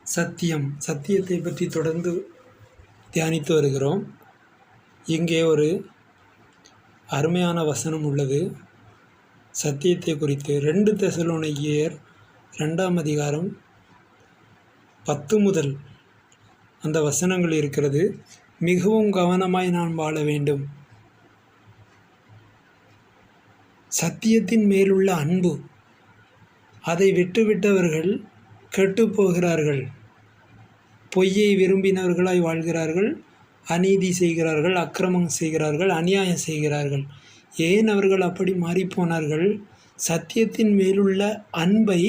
சத்தியத்தை பற்றி தொடர்ந்து தியானித்து வருகிறோம். இங்கே ஒரு அருமையான வசனம் உள்ளது சத்தியத்தை குறித்து. 2 தெசலோனிக்கேயர் 2ஆம் அதிகாரம் 10 முதல் அந்த வசனங்கள் இருக்கிறது. மிகவும் கவனமாய் நான் வாழ வேண்டும். சத்தியத்தின் மேலுள்ள அன்பு, அதை விட்டுவிட்டவர்கள் கெட்டுப்போகிறார்கள். பொய்யை விரும்பினவர்களாய் வாழ்கிறார்கள், அநீதி செய்கிறார்கள், அக்கிரமம் செய்கிறார்கள், அநியாயம் செய்கிறார்கள். ஏன் அவர்கள் அப்படி மாறிப்போனார்கள்? சத்தியத்தின் மேலுள்ள அன்பை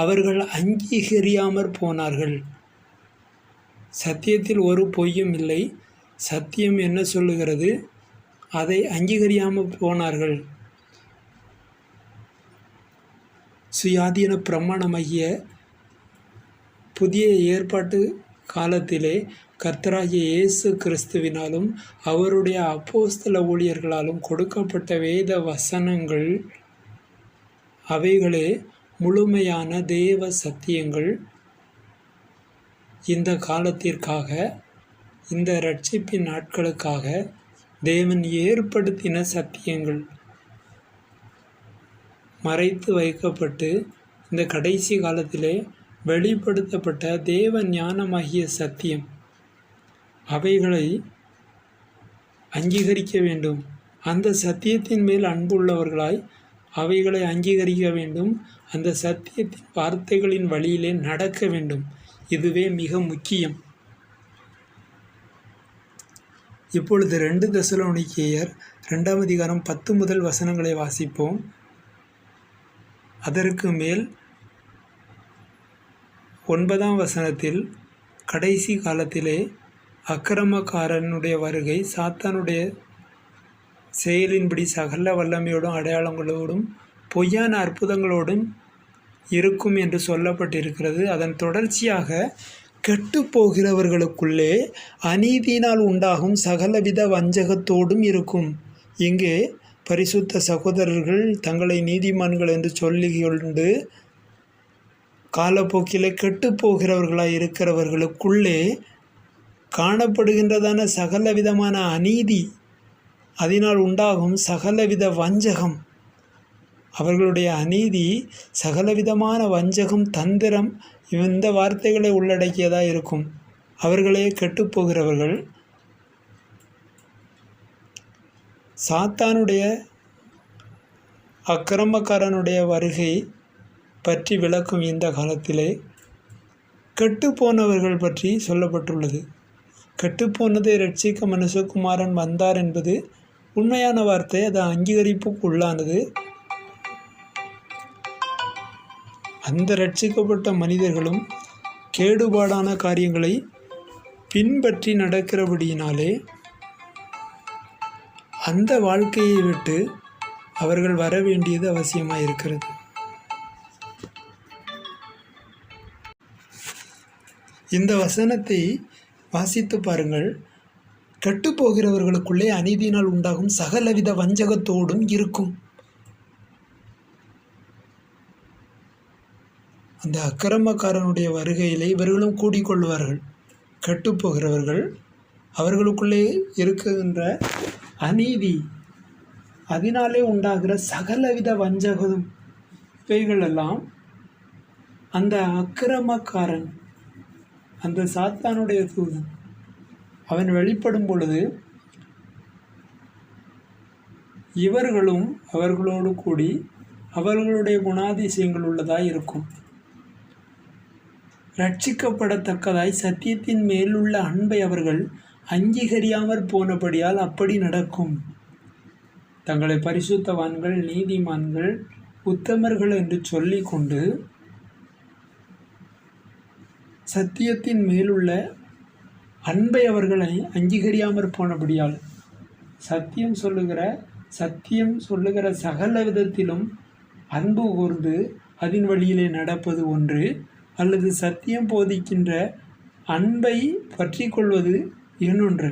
அவர்கள் அங்கீகரியாமற் போனார்கள். சத்தியத்தில் ஒரு பொய்யும் இல்லை. சத்தியம் என்ன சொல்லுகிறது? அதை அங்கீகரியாமல் போனார்கள். சுயாதீன பிரமாணமாகிய புதிய ஏற்பாட்டு காலத்திலே கர்த்தராகிய இயேசு கிறிஸ்துவினாலும் அவருடைய அப்போஸ்தல ஊழியர்களாலும் கொடுக்கப்பட்ட வேத வசனங்கள், அவைகளே முழுமையான தேவ சத்தியங்கள். இந்த காலத்திற்காக, இந்த இரட்சிப்பின் நாட்களுக்காக தேவன் ஏற்படுத்தின சத்தியங்கள் மறைத்து வைக்கப்பட்டு இந்த கடைசி காலத்திலே வெளிப்படுத்தப்பட்ட தேவ ஞானமாகிய சத்தியம், அவைகளை அங்கீகரிக்க வேண்டும். அந்த சத்தியத்தின் மேல் அன்புள்ளவர்களாய் அவைகளை அங்கீகரிக்க வேண்டும். அந்த சத்தியத்தின் வார்த்தைகளின் வழியிலே நடக்க வேண்டும். இதுவே மிக முக்கியம். இப்பொழுது 2 தெசலோனிக்கேயர் 2ஆம் அதிகாரம் 10 முதல் வசனங்களை வாசிப்போம். அதற்கு மேல் 9ஆம் வசனத்தில், கடைசி காலத்திலே அக்கிரமக்காரனுடைய வருகை சாத்தானுடைய செயலின்படி சகல வல்லமையோடும் அடையாளங்களோடும் பொய்யான அற்புதங்களோடும் இருக்கும் என்று சொல்லப்பட்டிருக்கிறது. அதன் தொடர்ச்சியாக கெட்டுப்போகிறவர்களுக்குள்ளே அநீதியினால் உண்டாகும் சகலவித வஞ்சகத்தோடும் இருக்கும். இங்கே பரிசுத்த சகோதரர்கள் தங்களை நீதிமான்கள் என்று சொல்லிக்கொண்டு காலப்போக்கிலே கெட்டுப்போகிறவர்களாய் இருக்கிறவர்களுக்குள்ளே காணப்படுகின்றதான சகலவிதமான அநீதி, அதனால் உண்டாகும் சகலவித வஞ்சகம், அவர்களுடைய அநீதி சகலவிதமான வஞ்சகம், தந்திரம், இந்த வார்த்தைகளை உள்ளடக்கியதாக இருக்கும். அவர்களே கெட்டுப்போகிறவர்கள். சாத்தானுடைய அக்கிரமக்காரனுடைய வருகை பற்றி விளக்கும் இந்த காலத்திலே கெட்டுப்போனவர்கள் பற்றி சொல்லப்பட்டுள்ளது. கெட்டுப்போனதை இரட்சிக்க மனுஷகுமாரன் வந்தார் என்பது உண்மையான வார்த்தை. அது அங்கீகரிப்புக்கு உள்ளானது. அந்த இரட்சிக்கப்பட்ட மனிதர்களும் கேடுபாடான காரியங்களை பின்பற்றி நடக்கிறபடியினாலே அந்த வாழ்க்கையை விட்டு அவர்கள் வர வேண்டியது அவசியமாக இருக்கிறது. இந்த வசனத்தை வாசித்து பாருங்கள். கெட்டுப்போகிறவர்களுக்குள்ளே அநீதியினால் உண்டாகும் சகலவித வஞ்சகத்தோடும் இருக்கும். அந்த அக்கிரமக்காரனுடைய வருகையிலே இவர்களும் கூடிக்கொள்வார்கள். கெட்டுப்போகிறவர்கள், அவர்களுக்குள்ளே இருக்கின்ற அநீதி, அதனாலே உண்டாகிற சகலவித வஞ்சகம், இவைகளெல்லாம் அந்த அக்கிரமக்காரன், அந்த சாத்தானுடைய தூதன், அவன் வெளிப்படும் பொழுது இவர்களும் அவர்களோடு கூடி அவர்களுடைய குணாதிசயங்கள் உள்ளதாய் இருக்கும். ரட்சிக்கப்படத்தக்கதாய் சத்தியத்தின் மேலுள்ள அன்பை அவர்கள் அங்கீகரியாமற் போனபடியால் அப்படி நடக்கும். தங்களை பரிசுத்தவான்கள், நீதிமான்கள், உத்தமர்கள் என்று சொல்லிக்கொண்டு சத்தியத்தின் மேலுள்ள அன்பை அவர்களை அங்கீகரியாமற் போனபடியால் சத்தியம் சொல்லுகிற சகல விதத்திலும் அன்பு கூர்ந்து அதன் வழியிலே நடப்பது ஒன்று, அல்லது சத்தியம் போதிக்கின்ற அன்பை பற்றி கொள்வது இன்னொன்று.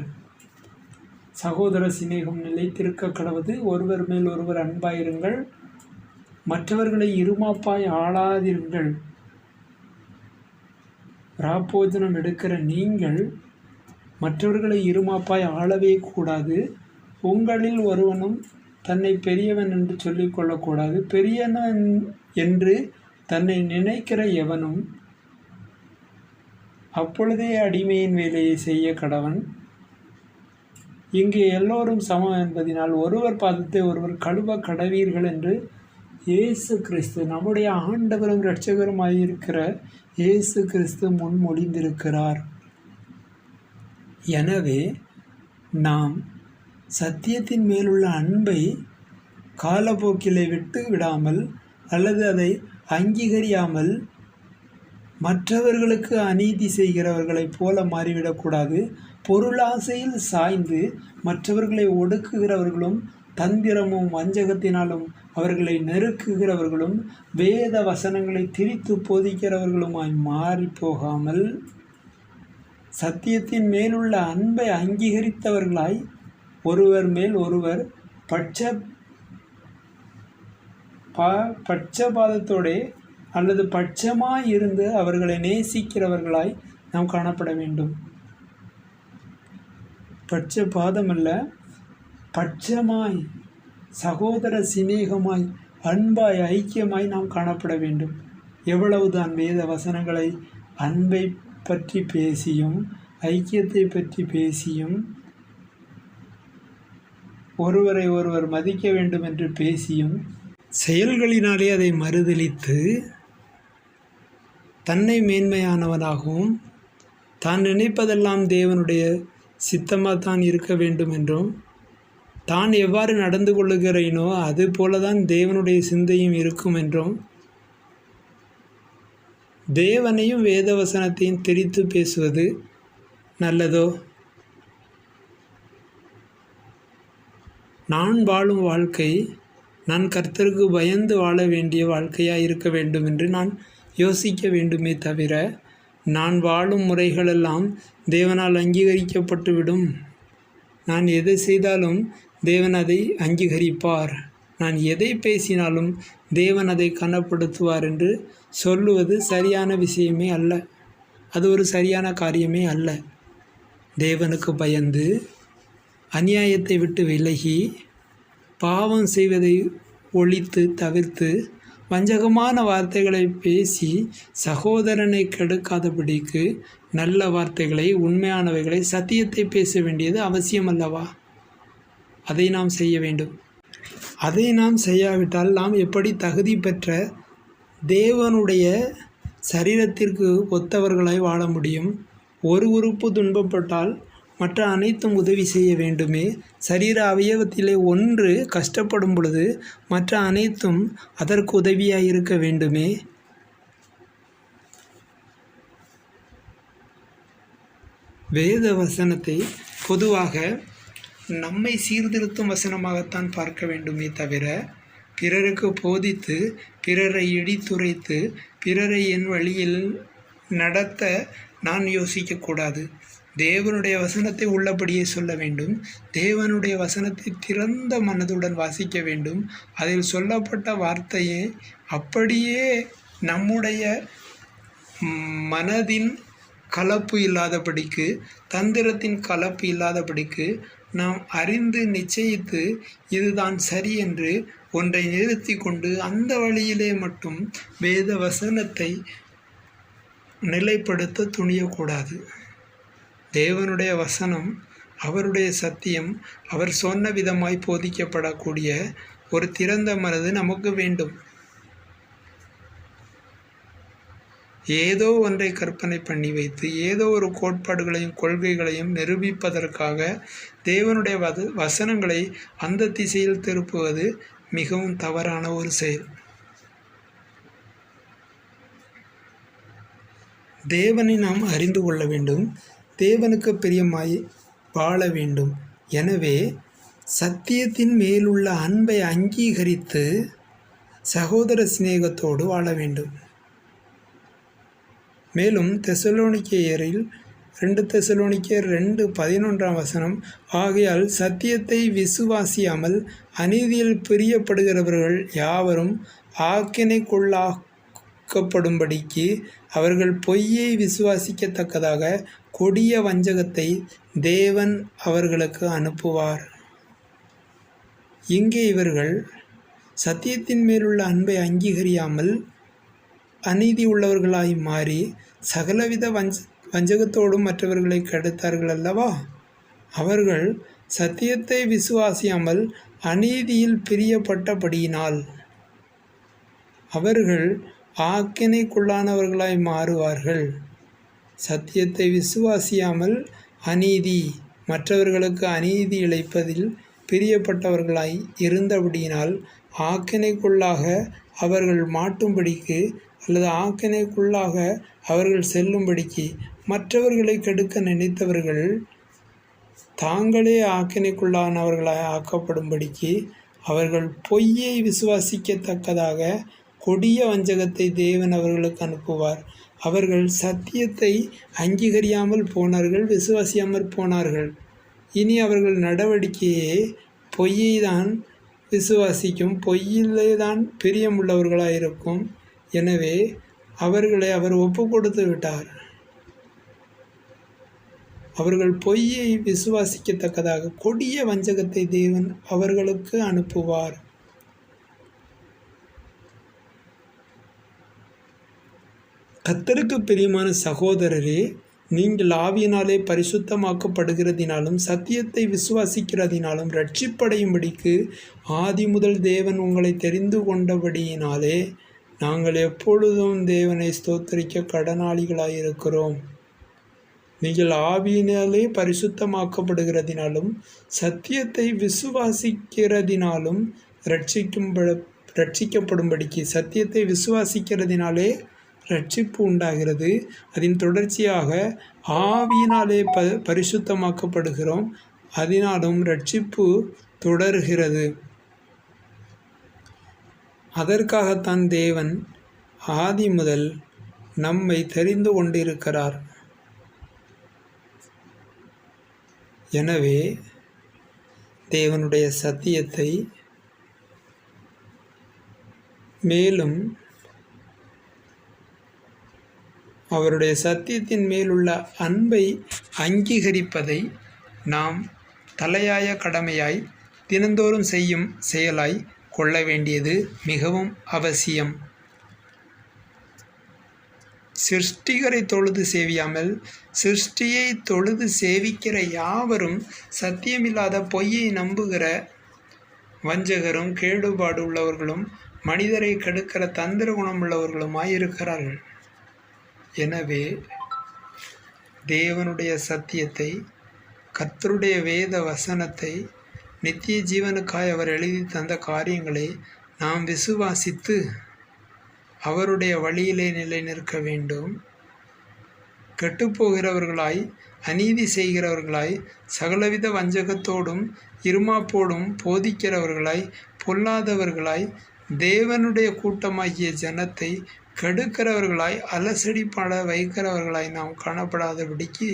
சகோதர சிநேகம் நிலைத்திருக்க கடவது. ஒருவர் மேல் ஒருவர் அன்பாயிருங்கள், மற்றவர்களை இருமாப்பாய் ஆளாதிருங்கள். ராப்போஜனம் எடுக்கிற நீங்கள் மற்றவர்களை இருமாப்பாய் ஆளவே கூடாது. உங்களில் ஒருவனும் தன்னை பெரியவன் என்று சொல்லிக் கொள்ளக்கூடாது. பெரியவன் என்று தன்னை நினைக்கிற எவனும் அப்பொழுதே அடிமையின் வேலையை செய்ய கடவன். இங்கே எல்லோரும் சமம் என்பதினால் ஒருவர் பாதத்தை ஒருவர் கழுவ கடவீர்கள் என்று இயேசு கிறிஸ்து, நம்முடைய ஆண்டவரும் இரட்சகருமாயிருக்கிற இயேசு கிறிஸ்து முன்மொழிந்திருக்கிறார். எனவே நாம் சத்தியத்தின் மேலுள்ள அன்பை காலப்போக்கிலே விட்டு விடாமல் அல்லது அதை அங்கீகரியாமல் மற்றவர்களுக்கு அநீதி செய்கிறவர்களைப் போல மாறிவிடக்கூடாது. பொருளாசையில் சாய்ந்து மற்றவர்களை ஒடுக்குகிறவர்களும் தந்திரமும் வஞ்சகத்தினாலும் அவர்களை நெருக்குகிறவர்களும் வேத வசனங்களை திரித்து போதிக்கிறவர்களுமாய் மாறி போகாமல் சத்தியத்தின் மேலுள்ள அன்பை அங்கீகரித்தவர்களாய் ஒருவர் மேல் ஒருவர் பட்சபாதத்தோடே அல்லது பட்சமாய் இருந்து அவர்களை நேசிக்கிறவர்களாய் நாம் காணப்பட வேண்டும். பட்சபாதம் அல்ல, பட்சமாய், சகோதர சிநேகமாய், அன்பாய், ஐக்கியமாய் நாம் காணப்பட வேண்டும். எவ்வளவுதான் வேத வசனங்களை அன்பை பற்றி பேசியும் ஐக்கியத்தை பற்றி பேசியும் ஒருவரை ஒருவர் மதிக்க வேண்டும் என்று பேசியும் செயல்களினாலே அதை மறுதலித்து தன்னை மேன்மையானவனாகவும் தான் நினைப்பதெல்லாம் தேவனுடைய சித்தமாக தான் இருக்க வேண்டும் என்றும் தான் எவ்வாறு நடந்து கொள்ளுகிறேனோ அது போலதான் தேவனுடைய சிந்தையும் இருக்கும் என்றும் தேவனையும் வேதவசனத்தையும் திரித்து பேசுவது நல்லதோ? நான் வாழும் வாழ்க்கை நான் கர்த்தருக்கு பயந்து வாழ வேண்டிய வாழ்க்கையாக இருக்க வேண்டும் என்று நான் யோசிக்க வேண்டுமே தவிர, நான் வாழும் முறைகளெல்லாம் தேவனால் அங்கீகரிக்கப்பட்டுவிடும், நான் எதை செய்தாலும் தேவன் அதை அங்கீகரிப்பார், நான் எதை பேசினாலும் தேவன் அதை கனப்படுத்துவார் என்று சொல்லுவது சரியான விஷயமே அல்ல. அது ஒரு சரியான காரியமே அல்ல. தேவனுக்கு பயந்து அநியாயத்தை விட்டு விலகி பாவம் செய்வதை ஒழித்து தவிர்த்து வஞ்சகமான வார்த்தைகளை பேசி சகோதரனை கெடுக்காதபடிக்கு நல்ல வார்த்தைகளை, உண்மையானவைகளை, சத்தியத்தை பேச வேண்டியது அவசியம் அல்லவா? அதை நாம் செய்ய வேண்டும். அதை நாம் செய்யாவிட்டால் நாம் எப்படி தகுதி பெற்ற தேவனுடைய சரீரத்திற்கு ஒத்தவர்களாய் வாழ முடியும்? ஒரு உறுப்பு துன்பப்பட்டால் மற்ற அனைத்தும் உதவி செய்ய வேண்டுமே. சரீர அவயவத்திலே ஒன்று கஷ்டப்படும் பொழுது மற்ற அனைத்தும் அதற்கு உதவியாக இருக்க வேண்டுமே. வேத வசனத்தை பொதுவாக நம்மை சீர்திருத்தும் வசனமாகத்தான் பார்க்க வேண்டுமே தவிர, பிறருக்கு போதித்து பிறரை இடித்துரைத்து பிறரை என் வழியில் நடத்த நான் யோசிக்கக்கூடாது. தேவனுடைய வசனத்தை உள்ளபடியே சொல்ல வேண்டும். தேவனுடைய வசனத்தை திறந்த மனதுடன் வாசிக்க வேண்டும். அதில் சொல்லப்பட்ட வார்த்தையை அப்படியே நம்முடைய மனதின் கலப்பு இல்லாதபடிக்கு, தந்திரத்தின் கலப்பு இல்லாதபடிக்கு நாம் அறிந்து நிச்சயித்து இதுதான் சரி என்று ஒன்றை நிறுத்தி கொண்டு அந்த வழியிலே மட்டும் வேத வசனத்தை நிலைப்படுத்த துணியக்கூடாது. தேவனுடைய வசனம், அவருடைய சத்தியம், அவர் சொன்ன விதமாய் போதிக்கப்படக்கூடிய ஒரு திறந்த மனது நமக்கு வேண்டும். ஏதோ ஒன்றை கற்பனை பண்ணி வைத்து ஏதோ ஒரு கோட்பாடுகளையும் கொள்கைகளையும் நிரூபிப்பதற்காக தேவனுடைய வசனங்களை அந்த திசையில் திருப்புவது மிகவும் தவறான ஒரு செயல். தேவனை நாம் அறிந்து கொள்ள வேண்டும். தேவனுக்கு பிரியமாய் வாழ வேண்டும். எனவே சத்தியத்தின் மேலுள்ள அன்பை அங்கீகரித்து சகோதர சிநேகத்தோடு வாழ வேண்டும். மேலும் தெசலோனிக்கேயரில் 2 தெசலோனிக்கேயர் 2:11 ஆகையால் சத்தியத்தை விசுவாசியாமல் அநீதியில் பிரியப்படுகிறவர்கள் யாவரும் ஆக்கினைக்குள்ளாக்கப்படும்படிக்கு அவர்கள் பொய்யை விசுவாசிக்கத்தக்கதாக கொடிய வஞ்சகத்தை தேவன் அவர்களுக்கு அனுப்புவார். இங்கே இவர்கள் சத்தியத்தின் மேலுள்ள அன்பை அங்கீகரியாமல் அநீதி உள்ளவர்களாய் மாறி சகலவித வஞ்சகத்தோடும் மற்றவர்களை கெடுத்தார்கள் அல்லவா? அவர்கள் சத்தியத்தை விசுவாசியாமல் அநீதியில் பிரியப்பட்டபடியினால் அவர்கள் ஆக்கினைக்குள்ளானவர்களாய் மாறுவார்கள். சத்தியத்தை விசுவாசியாமல் அநீதி மற்றவர்களுக்கு அநீதி இழைப்பதில் பிரியப்பட்டவர்களாய் இருந்தபடியினால் ஆக்கினைக்குள்ளாக அவர்கள் மாட்டும்படிக்கு அல்லது ஆக்கினைக்குள்ளாக அவர்கள் செல்லும்படிக்கு மற்றவர்களை கெடுக்க நினைத்தவர்கள் தாங்களே ஆக்கினைக்குள்ளானவர்களாய் ஆக்கப்படும்படிக்கு அவர்கள் பொய்யை விசுவாசிக்கத்தக்கதாக கொடிய வஞ்சகத்தை தேவன் அவர்களுக்கு அனுப்புவார். அவர்கள் சத்தியத்தை அங்கீகரியாமல் போனார்கள், விசுவாசியாமல் போனார்கள். இனி அவர்கள் நடவடிக்கையே பொய்யை தான் விசுவாசிக்கும், பொய்யிலே தான் பிரியமுள்ளவர்களாக இருக்கும். எனவே அவர்களை அவர் ஒப்பு கொடுத்து விட்டார். அவர்கள் பொய்யை விசுவாசிக்கத்தக்கதாக கொடிய வஞ்சகத்தை தேவன் அவர்களுக்கு அனுப்புவார். கர்த்தருக்கு பிரியமான சகோதரரே, நீங்கள் ஆவியினாலே பரிசுத்தமாக்கப்படுகிறதினாலும் சத்தியத்தை விசுவாசிக்கிறதினாலும் இரட்சிப்படையும்படிக்கு ஆதி முதல் தேவன் உங்களை தெரிந்து கொண்டபடியினாலே நாங்கள் எப்பொழுதும் தேவனை ஸ்தோத்திரிக்க கடனாளிகளாயிருக்கிறோம். நீங்கள் ஆவியினாலே பரிசுத்தமாக்கப்படுகிறதினாலும் சத்தியத்தை விசுவாசிக்கிறதினாலும் ரட்சிக்கப்படும்படிக்கு சத்தியத்தை விசுவாசிக்கிறதினாலே ரட்சிப்பு உண்டாகிறது. அதன் தொடர்ச்சியாக ஆவியினாலே பரிசுத்தமாக்கப்படுகிறோம், அதனாலும் ரட்சிப்பு தொடர்கிறது. அதற்காகத்தான் தேவன் ஆதி முதல் நம்மை தெரிந்து கொண்டிருக்கிறார். எனவே தேவனுடைய சத்தியத்தை மேலும் அவருடைய சத்தியத்தின் மேலுள்ள அன்பை அங்கீகரிப்பதை நாம் தலையாய கடமையாய் தினந்தோறும் செய்யும் செயலாய் கொள்ள வேண்டியது மிகவும் அவசியம். சிருஷ்டிகரை தொழுது சேவியாமல் சிருஷ்டியை தொழுது சேவிக்கிற யாவரும் சத்தியமில்லாத பொய்யை நம்புகிற வஞ்சகரும் கேடுபாடு உள்ளவர்களும் மனிதரை கெடுக்கிற தந்திர குணமுள்ளவர்களுமாயிருக்கிறார்கள். எனவே தேவனுடைய சத்தியத்தை, கர்த்தருடைய வேத வசனத்தை, நித்திய ஜீவனுக்காய் அவர் எழுதி தந்த காரியங்களை நாம் விசுவாசித்து அவருடைய வழியிலே நிலை நிற்க வேண்டும். கெட்டுப்போகிறவர்களாய், அநீதி செய்கிறவர்களாய், சகலவித வஞ்சகத்தோடும் இருமாப்போடும் போதிக்கிறவர்களாய், பொல்லாதவர்களாய், தேவனுடைய கூட்டமாகிய ஜனத்தை கெடுக்கிறவர்களாய், அலசடிப்பட வைக்கிறவர்களாய் நாம் காணப்படாதபடிக்கு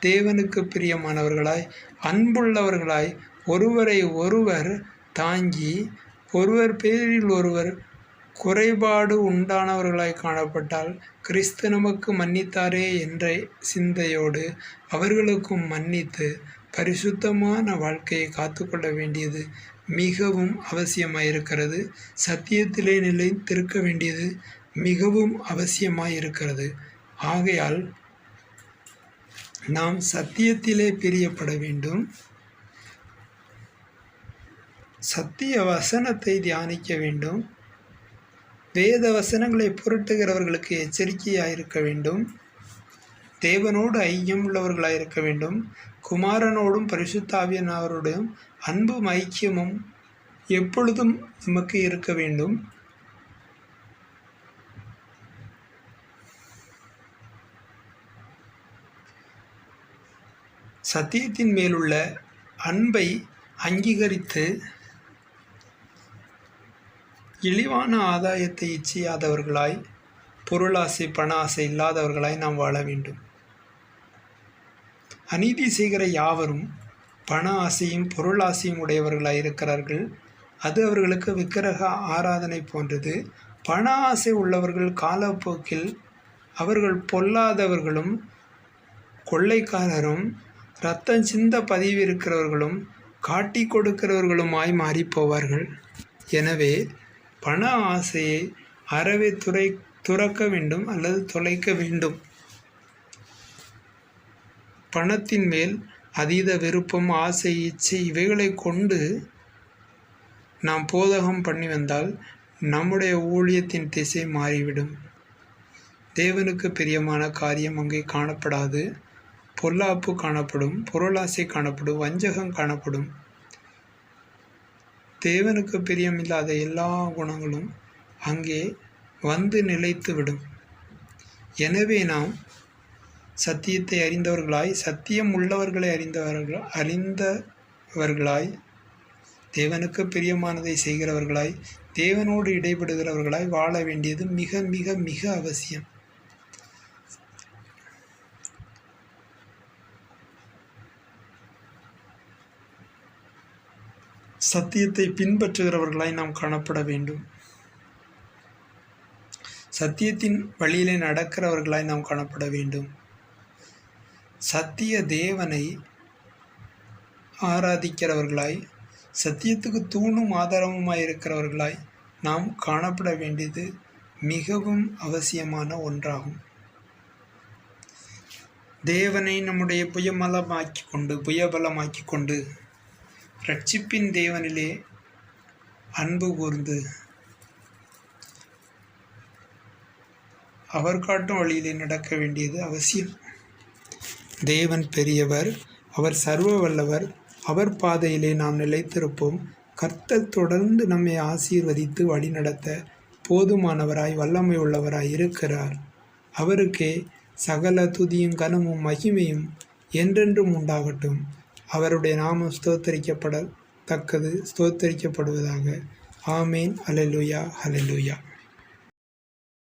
தேவனுக்கு பிரியமானவர்களாய், அன்புள்ளவர்களாய், ஒருவரை ஒருவர் தாங்கி, ஒருவர் பேரில் ஒருவர் குறைபாடு உண்டானவர்களாய் காணப்பட்டால் கிறிஸ்து நமக்கு மன்னித்தாரே என்ற சிந்தையோடு அவர்களுக்கும் மன்னித்து பரிசுத்தமான வாழ்க்கையை காத்துக்கொள்ள வேண்டியது மிகவும் அவசியமாயிருக்கிறது. சத்தியத்திலே நிலைத்திருக்க வேண்டியது மிகவும் அவசியமாயிருக்கிறது. ஆகையால் நாம் சத்தியத்திலே பிரியப்பட வேண்டும். சத்திய வசனத்தை தியானிக்க வேண்டும். வேத வசனங்களை புரட்டுகிறவர்களுக்கு எச்சரிக்கையாயிருக்க வேண்டும். தேவனோடு ஐக்கியம் உள்ளவர்களாயிருக்க வேண்டும். குமாரனோடும் பரிசுத்த ஆவியானவரோடும் அன்பும் ஐக்கியமும் எப்பொழுதும் நமக்கு இருக்க வேண்டும். சத்தியத்தின் மேலுள்ள அன்பை அங்கீகரித்து இழிவான ஆதாயத்தை இச்சையாதவர்களாய், பொருளாசை பண ஆசை இல்லாதவர்களாய் நாம் வாழ வேண்டும். அநீதி செய்கிற யாவரும் பண ஆசையும் பொருளாசையும் உடையவர்களாய் இருக்கிறார்கள். அது அவர்களுக்கு விக்கிரக ஆராதனை போன்றது. பண ஆசை உள்ளவர்கள் காலப்போக்கில் அவர்கள் பொல்லாதவர்களும் கொள்ளைக்காரரும் இரத்தம் சிந்த பதிவிருக்கிறவர்களும் காட்டி கொடுக்கிறவர்களுமாய் மாறிப்போவார்கள். எனவே பண ஆசையை அறவே துறக்க வேண்டும் அல்லது தொலைக்க வேண்டும். பணத்தின் மேல் அதீத விருப்பம், ஆசை, இச்சை இவைகளை கொண்டு நாம் போதகம் பண்ணி வந்தால் நம்முடைய ஊழியத்தின் திசை மாறிவிடும். தேவனுக்கு பிரியமான காரியம் அங்கே காணப்படாது. பொல்லாப்பு காணப்படும், பொருளாசை காணப்படும், வஞ்சகம் காணப்படும். தேவனுக்கு பிரியமில்லாத எல்லா குணங்களும் அங்கே வந்து நிலைத்துவிடும். எனவே நாம் சத்தியத்தை அறிந்தவர்களாய், சத்தியம் உள்ளவர்களை அறிந்தவர்களாய், தேவனுக்கு பிரியமானதை செய்கிறவர்களாய், தேவனோடு இடைபடுகிறவர்களாய் வாழ வேண்டியது மிக மிக மிக அவசியம். சத்தியத்தை பின்பற்றுகிறவர்களாய் நாம் காணப்பட வேண்டும். சத்தியத்தின் வழியிலே நடக்கிறவர்களாய் நாம் காணப்பட வேண்டும். சத்திய தேவனை ஆராதிக்கிறவர்களாய், சத்தியத்துக்கு தூணும் ஆதாரமுமாய் இருக்கிறவர்களாய் நாம் காணப்பட வேண்டியது மிகவும் அவசியமான ஒன்றாகும். தேவனை நம்முடைய புயபலமாக்கி கொண்டு இரட்சிப்பின் தேவனிலே அன்பு கூர்ந்து அவர் காட்டும் வழியிலே நடக்க வேண்டியது அவசியம். தேவன் பெரியவர், அவர் சர்வ வல்லவர். அவர் பாதையிலே நாம் நிலைத்திருப்போம். கர்த்தர் தொடர்ந்து நம்மை ஆசீர்வதித்து வழிநடத்த போதுமானவராய் வல்லமை உள்ளவராய் இருக்கிறார். அவருக்கே சகல துதியும் கனமும் மகிமையும் என்றென்றும் உண்டாகட்டும். அவருடைய நாமம் ஸ்தோத்தரிக்கப்படுவதாக. ஆமேன். அல்லேலூயா, அல்லேலூயா.